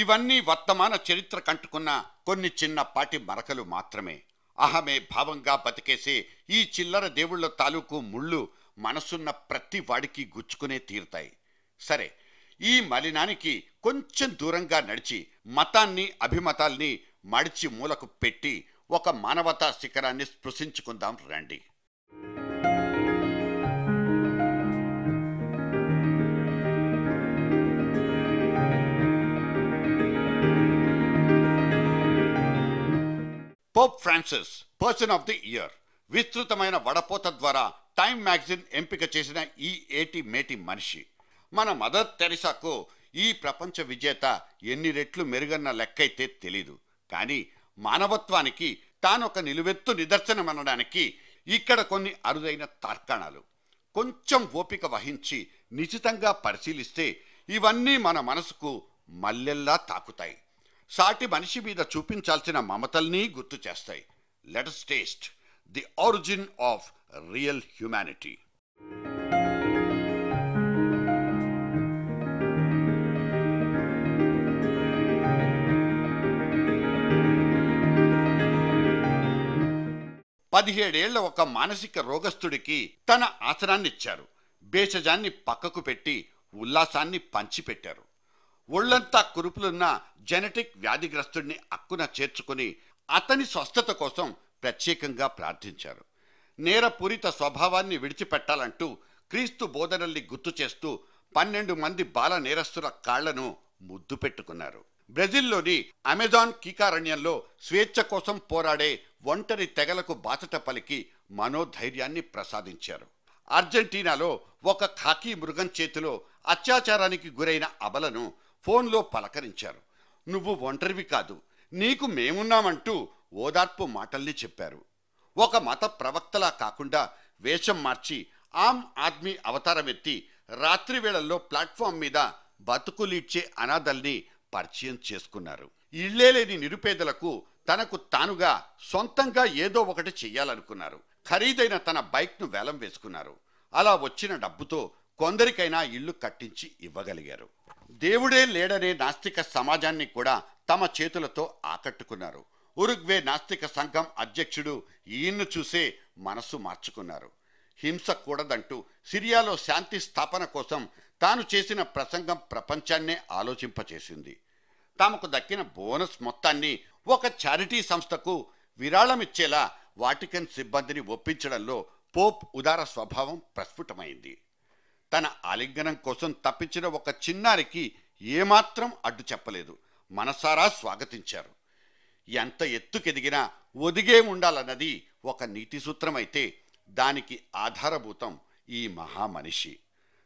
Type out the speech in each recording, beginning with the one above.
ఇవన్నీ వర్తమాన చరిత్ర కంటుకున్న కొన్ని చిన్నపాటి మరకలు మాత్రమే. అహమే భావంగా బతికేసే ఈ చిల్లర దేవుళ్ల తాలూకు ముళ్ళు మనసున్న ప్రతి వాడికి గుచ్చుకునే తీరుతాయి. సరే, ఈ మలినానికి కొంచెం దూరంగా నడిచి మతాన్ని అభిమతాల్ని మడిచి మూలకు పెట్టి ఒక మానవతా శిఖరాన్ని స్పృశించుకుందాం రండి. Pope Francis person of the year విస్తృతమైన వడపోత ద్వారా టైమ్ మ్యాగజైన్ ఎంపిక చేసిన ఈ ఏటి మేటి మనిషి. మన మదర్ తెరిసాకు ఈ ప్రపంచ విజేత ఎన్ని రెట్లు మెరుగన్న లెక్కైతే తెలీదు. కానీ మానవత్వానికి తానొక నిలువెత్తు నిదర్శనమనడానికి ఇక్కడ కొన్ని అరుదైన తార్కాణాలు. కొంచెం ఓపిక వహించి నిశితంగా పరిశీలిస్తే ఇవన్నీ మన మనసుకు మల్లెల్లా తాకుతాయి. సాటి మనిషి మీద చూపించాల్సిన మమతల్ని గుర్తు చేస్తాయి. Let us taste the origin of real humanity. పదిహేడేళ్ల ఒక మానసిక రోగస్తుడికి తన ఆసనాన్నిచ్చారు. భేషజాన్ని పక్కకు పెట్టి ఉల్లాసాన్ని పంచిపెట్టారు. ఒళ్లంతా కురుపులున్న జెనెటిక్ వ్యాధిగ్రస్తుడిని అక్కున చేర్చుకుని అతని స్వస్థత కోసం ప్రత్యేకంగా ప్రార్థించారు. నేరపూరిత స్వభావాన్ని విడిచిపెట్టాలంటూ క్రీస్తు బోధనల్ని గుర్తు చేస్తూ 12 మంది బాల నేరస్తుల కాళ్లను ముద్దు పెట్టుకున్నారు. బ్రెజిల్లోని అమెజాన్ కీకారణ్యంలో స్వేచ్ఛ కోసం పోరాడే ఒంటరి తెగలకు బాసట పలికి మనోధైర్యాన్ని ప్రసాదించారు. అర్జెంటీనాలో ఒక ఖాకీ మృగం చేతిలో అత్యాచారానికి గురైన అబలను ఫోన్లో పలకరించారు. నువ్వు ఒంటరివి కాదు, నీకు మేమున్నామంటూ ఓదార్పు మాటల్ని చెప్పారు. ఒక మత ప్రవక్తలా కాకుండా వేషం మార్చి ఆమ్ ఆద్మీ అవతారమెత్తి రాత్రి వేళల్లో ప్లాట్ఫామ్ మీద బతుకులీడ్చే అనాథల్ని పరిచయం చేసుకున్నారు. ఇళ్లే లేని నిరుపేదలకు తనకు తానుగా సొంతంగా ఏదో ఒకటి చెయ్యాలనుకున్నారు. ఖరీదైన తన బైక్ను వేలం వేసుకున్నారు. అలా వచ్చిన డబ్బుతో కొందరికైనా ఇల్లు కట్టించి ఇవ్వగలిగారు. దేవుడే లేడనే నాస్తిక సమాజాన్ని కూడా తమ చేతులతో ఆకట్టుకున్నారు. ఉరుగ్వే నాస్తిక సంఘం అధ్యక్షుడు ఈయన్ను చూసే మనసు మార్చుకున్నారు. హింస కూడదంటూ సిరియాలో శాంతి స్థాపన కోసం తాను చేసిన ప్రసంగం ప్రపంచాన్నే ఆలోచింపచేసింది. తమకు దక్కిన బోనస్ మొత్తాన్ని ఒక చారిటీ సంస్థకు విరాళమిచ్చేలా వాటికన్ సిబ్బందిని ఒప్పించడంలో పోప్ ఉదార స్వభావం ప్రస్ఫుటమైంది. తన ఆలింగనం కోసం తప్పించిన ఒక చిన్నారికి ఏమాత్రం అడ్డు చెప్పలేదు. మనసారా స్వాగతించారు. ఎంత ఎత్తుకెదిగినా ఒదిగే ఉండాలన్నది ఒక నీతి సూత్రమైతే దానికి ఆధారభూతం ఈ మహామనిషి.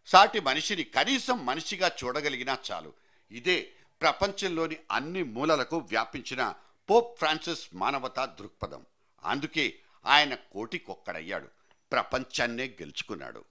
సాటి మనిషిని కనీసం మనిషిగా చూడగలిగినా చాలు. ఇదే ప్రపంచంలోని అన్ని మూలలకు వ్యాపించిన పోప్ ఫ్రాన్సిస్ మానవతా దృక్పథం. అందుకే ఆయన కోటికొక్కడయ్యాడు, ప్రపంచాన్నే గెలుచుకున్నాడు.